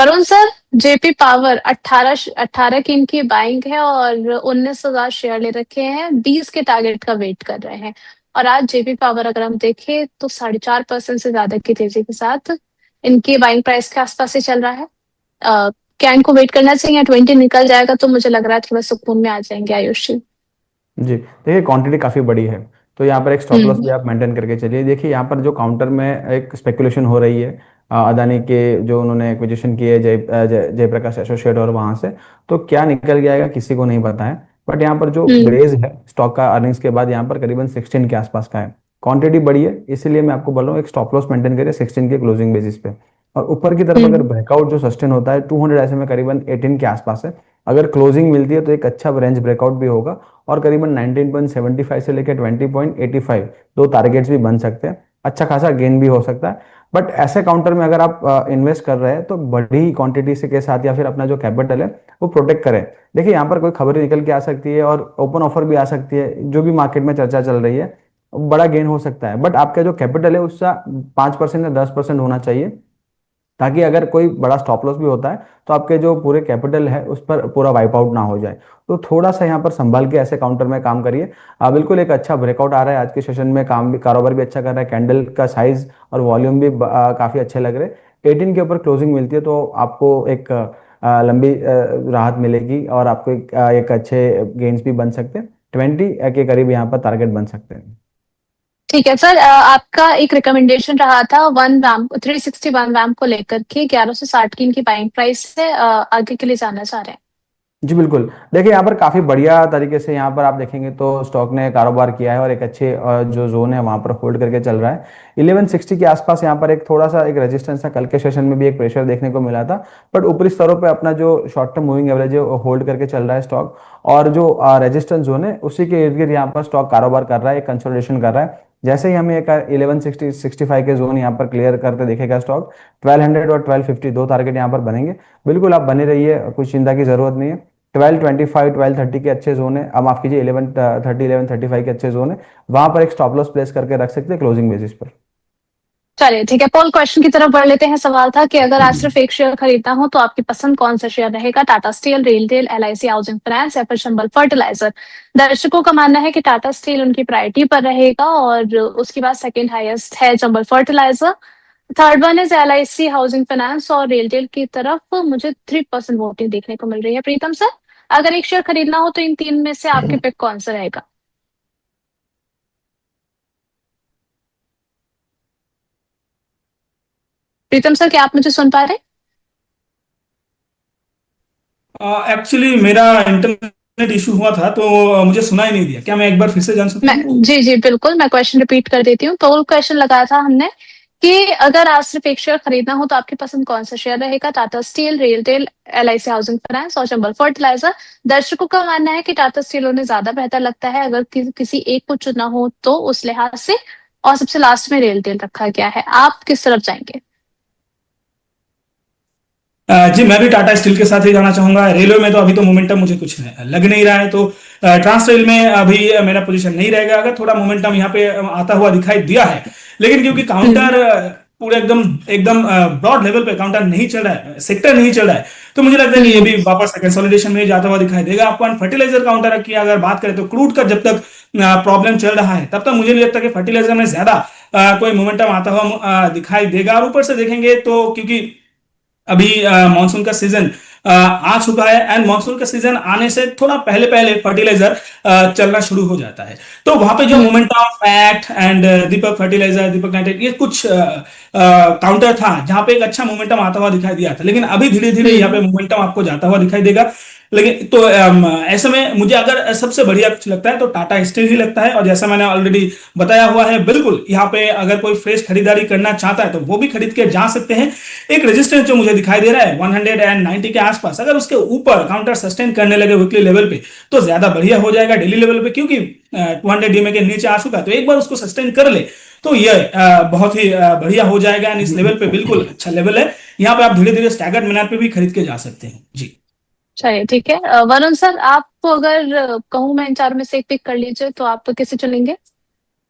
Varun sir, JP power 18 की इनकी buying है और 19,000 शेयर ले रखे हैं, 20 के टारगेट का वेट कर रहे हैं। और आज जेपी पावर अगर हम देखें तो 4.5% से ज्यादा की तेजी के साथ इनकी बाइंग प्राइस के आसपास ही चल रहा है। क्या इनको वेट करना चाहिए? 20 निकल जाएगा तो मुझे लग रहा है थोड़ा सुकून में आ जाएंगे आयुष जी। जी देखिए, क्वांटिटी काफ़ी बड़ी है, तो यहाँ पर एक स्टॉप लॉस हम्म। भी आप मेंटेन करके चलिए। देखिए यहाँ पर जो काउंटर में एक स्पेकुलेशन हो रही है, अदानी के जो उन्होंने एक्विजिशन की है जयप्रकाश एसोसिएट, और वहाँ से तो क्या निकल के आएगा किसी को नहीं पता है। बट यहाँ पर जो हम्म। बेस है स्टॉक का अर्निंग्स के बाद, यहाँ पर करीबन 16 के आसपास का है। क्वांटिटी बड़ी है, इसीलिए मैं आपको बोल रहा हूँ एक स्टॉप लॉस मेंटेन करिए 16 के क्लोजिंग बेसिस पे। और ऊपर की तरफ अगर हम्म। ब्रेकआउट जो सस्टेन होता है 200 ऐसे में करीबन 18 के आसपास है। अगर क्लोजिंग मिलती है तो एक अच्छा रेंज ब्रेकआउट भी होगा, और करीबन 19.75 से लेकर 20.85 दो टारगेट्स भी बन सकते हैं। अच्छा खासा गेन भी हो सकता है। बट ऐसे काउंटर में अगर आप इन्वेस्ट कर रहे हैं तो बड़ी क्वांटिटी से के साथ, या फिर अपना जो कैपिटल है वो प्रोटेक्ट करें। देखिए यहाँ पर कोई खबरें निकल के आ सकती है और ओपन ऑफर भी आ सकती है, जो भी मार्केट में चर्चा चल रही है, बड़ा गेन हो सकता है। बट आपका जो कैपिटल है उसका 5% या 10% होना चाहिए, ताकि अगर कोई बड़ा स्टॉप लॉस भी होता है तो आपके जो पूरे कैपिटल है उस पर पूरा वाइप आउट ना हो जाए। तो थोड़ा सा यहाँ पर संभाल के ऐसे काउंटर में काम करिए। बिल्कुल एक अच्छा ब्रेकआउट आ रहा है आज के सेशन में, काम भी, कारोबार भी अच्छा कर रहा है, कैंडल का साइज और वॉल्यूम भी काफी अच्छे लग रहे हैं। 18 के ऊपर क्लोजिंग मिलती है तो आपको एक लंबी राहत मिलेगी, और आपको एक अच्छे गेन्स भी बन सकते हैं। 20 के करीब यहाँ पर टारगेट बन सकते हैं। ठीक है सर, आपका एक रिकमेंडेशन रहा था 1 वैम 361 वैम को लेकर के 1160 की इनकी बाइंग प्राइस है, आगे के लिए जानना चाह रहे हैं। जी बिल्कुल। देखिए यहाँ पर काफ़ी बढ़िया तरीके से यहाँ पर आप देखेंगे तो स्टॉक ने कारोबार किया है, और एक अच्छे जो जोन है वहाँ पर होल्ड करके चल रहा है। 1160 के आसपास यहाँ पर एक थोड़ा सा एक रेजिस्टेंस है, कल के सेशन में भी एक प्रेशर देखने को मिला था। बट ऊपरी स्तरों पे अपना जो शॉर्ट टर्म मूविंग एवरेज है वो होल्ड करके चल रहा है स्टॉक। और जो रेजिस्टेंस जोन है उसी के इर्द गिर्द यहाँ पर स्टॉक कारोबार कर रहा है, एक कंसोलिडेशन कर रहा है। जैसे ही हमें एक 1160-65 के जोन यहाँ पर क्लियर करते दिखेगा स्टॉक, 1200 और 1250 दो टारगेट यहाँ पर बनेंगे। बिल्कुल आप बने रहिए, कुछ चिंता की जरूरत नहीं है। 1225 1230 के अच्छे जोन है, अब माफ कीजिए 1130 1135 के अच्छे जोन है, वहां पर एक स्टॉप लॉस प्लेस करके रख सकते हैं क्लोजिंग बेसिस पर। चलिए ठीक है, पोल क्वेश्चन की तरफ बढ़ लेते हैं। सवाल था कि अगर आज सिर्फ एक शेयर खरीदना हो तो आपकी पसंद कौन सा शेयर रहेगा? Tata steel, RailTel, LIC housing finance या फिर चंबल फर्टिलाइजर। दर्शकों का मानना है कि टाटा स्टील उनकी प्रायोरिटी पर रहेगा, और उसके बाद सेकंड हाईएस्ट है Chambal fertiliser. Third one is LIC housing finance, और रेलटेल की तरफ मुझे 3% वोटिंग देखने को मिल रही है। प्रीतम सर, अगर एक शेयर खरीदना हो तो इन तीन में से आपके पिक कौन सा रहेगा? प्रीतम सर, क्या आप मुझे सुन पा रहे हैं? एक्चुअली मेरा इंटरनेट इशू हुआ था तो मुझे सुना ही नहीं दिया। क्या मैं एक बार फिर से जान सकता मैं हूँ? जी जी बिल्कुल, मैं क्वेश्चन रिपीट कर देती हूँ। तो क्वेश्चन लगाया था हमने कि अगर आज सिर्फ एक शेयर खरीदना हो तो आपकी पसंद कौन सा शेयर रहेगा? Tata steel, RailTel, LIC housing finance और चंबल फर्टिलाइजर। दर्शकों का मानना है कि टाटा स्टील उन्हें ज्यादा बेहतर लगता है अगर किसी एक को चुनना हो तो उस लिहाज से, और सबसे लास्ट में रेलटेल रखा गया है। आप किस तरफ जाएंगे? जी मैं भी टाटा स्टील के साथ ही जाना चाहूंगा। रेलवे में तो अभी तो मोमेंटम मुझे कुछ लग नहीं रहा है, तो ट्रांस रेल में अभी मेरा पोजीशन नहीं रहेगा। अगर थोड़ा मोमेंटम यहाँ पे आता हुआ दिखाई दिया है, लेकिन क्योंकि हम्म। काउंटर पूरा एकदम एकदम ब्रॉड लेवल पे काउंटर नहीं चल रहा है, सेक्टर नहीं चल रहा है, तो मुझे लगता है कि ये हम्म। भी वापस कंसोलिडेशन में जाता हुआ दिखाई देगा आपको। फर्टिलाइजर काउंटर की अगर बात करें तो क्रूड का जब तक प्रॉब्लम चल रहा है तब तक मुझे नहीं लगता कि फर्टिलाइजर में ज्यादा कोई मोमेंटम आता हुआ दिखाई देगा। और ऊपर से देखेंगे तो क्योंकि अभी मानसून का सीजन आ चुका है, एंड मानसून का सीजन आने से थोड़ा पहले पहले फर्टिलाइजर चलना शुरू हो जाता है, तो वहां पे जो हम्म। Momentum fact and Deepak fertiliser, Deepak nitrate, ये कुछ काउंटर था जहां पे एक अच्छा मोमेंटम आता हुआ दिखाई दिया था। लेकिन अभी धीरे धीरे यहाँ हम्म। पे मोमेंटम आपको जाता हुआ दिखाई देगा। लेकिन तो ऐसे में मुझे अगर सबसे बढ़िया कुछ लगता है तो टाटा स्टील ही लगता है। और जैसा मैंने ऑलरेडी बताया हुआ है, बिल्कुल यहाँ पे अगर कोई फ्रेश खरीदारी करना चाहता है तो वो भी खरीद के जा सकते हैं। एक रेजिस्टेंस जो मुझे दिखाई दे रहा है 190 के आसपास, अगर उसके ऊपर काउंटर सस्टेन करने लगे वीकली लेवल पे तो ज्यादा बढ़िया हो जाएगा। डेली लेवल पे क्योंकि 200 डीएमए के नीचे आ चुका है, तो एक बार उसको सस्टेन कर ले तो ये बहुत ही बढ़िया हो जाएगा। एंड इस लेवल पे बिल्कुल अच्छा लेवल है, यहाँ पे आप धीरे धीरे स्टैगर्ड मैनर पे भी खरीद के जा सकते हैं जी। चलिए ठीक है, वरुण सर, आपको अगर कहूँ मैं इन चारों में से एक पिक कर लीजिए तो आप किसे चुनेंगे?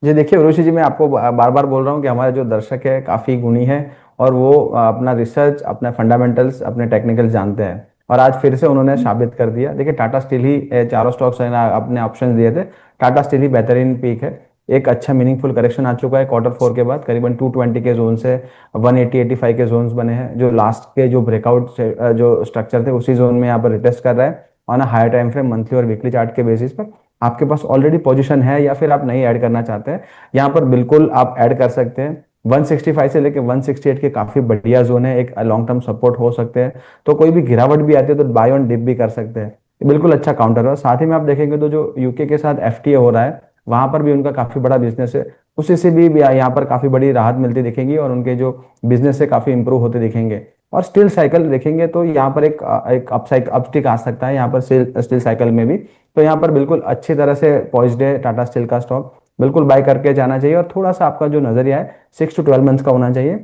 जी देखिए उर्वशी जी, मैं आपको बार बार बोल रहा हूँ कि हमारे जो दर्शक है काफ़ी गुणी है, और वो अपना रिसर्च, अपने फंडामेंटल्स, अपने टेक्निकल्स जानते हैं। और आज फिर से उन्होंने साबित कर दिया। देखिए टाटा स्टील ही चारों स्टॉक्स अपने ऑप्शन दिए थे, टाटा स्टील ही बेहतरीन पीक है। एक अच्छा मीनिंगफुल करेक्शन आ चुका है Q4 के बाद, करीबन 220 के जोन से 180-85 के जोन्स बने हैं, जो लास्ट के जो ब्रेकआउट जो स्ट्रक्चर थे उसी जोन में यहाँ पर रिटेस्ट कर रहा है on higher time frame, monthly और वीकली चार्ट के बेसिस पर। आपके पास ऑलरेडी पोजीशन है या फिर आप नहीं ऐड करना चाहते हैं, यहाँ पर बिल्कुल आप ऐड कर सकते हैं। 165 से लेके 168 के काफी बढ़िया जोन है, एक लॉन्ग टर्म सपोर्ट हो सकते हैं। तो कोई भी गिरावट भी आती है तो बाय ऑन डिप भी कर सकते हैं, बिल्कुल अच्छा काउंटर है। साथ ही में आप देखेंगे तो जो यूके के साथ एफटीए हो रहा है, वहां पर भी उनका काफी बड़ा बिजनेस है, उसी से भी यहाँ पर काफी बड़ी राहत मिलती दिखेगी और उनके जो बिजनेस से काफी इंप्रूव होते दिखेंगे। और स्टील साइकिल देखेंगे तो यहाँ पर एक अपस्टिक आ सकता है यहाँ पर स्टील साइकिल में भी। तो यहाँ पर बिल्कुल अच्छी तरह से पॉइज्ड है टाटा स्टील का स्टॉक, बिल्कुल बाय करके जाना चाहिए। और थोड़ा सा आपका जो नजरिया है 6 to 12 मंथ्स का होना चाहिए।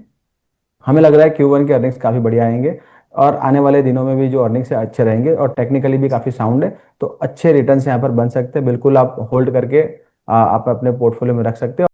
हमें लग रहा है Q1 के अर्निंग्स काफी बढ़िया आएंगे और आने वाले दिनों में भी जो अर्निंग्स है अच्छे रहेंगे और टेक्निकली भी काफी साउंड है, तो अच्छे रिटर्न्स यहाँ पर बन सकते हैं। बिल्कुल आप होल्ड करके आप अपने पोर्टफोलियो में रख सकते हैं।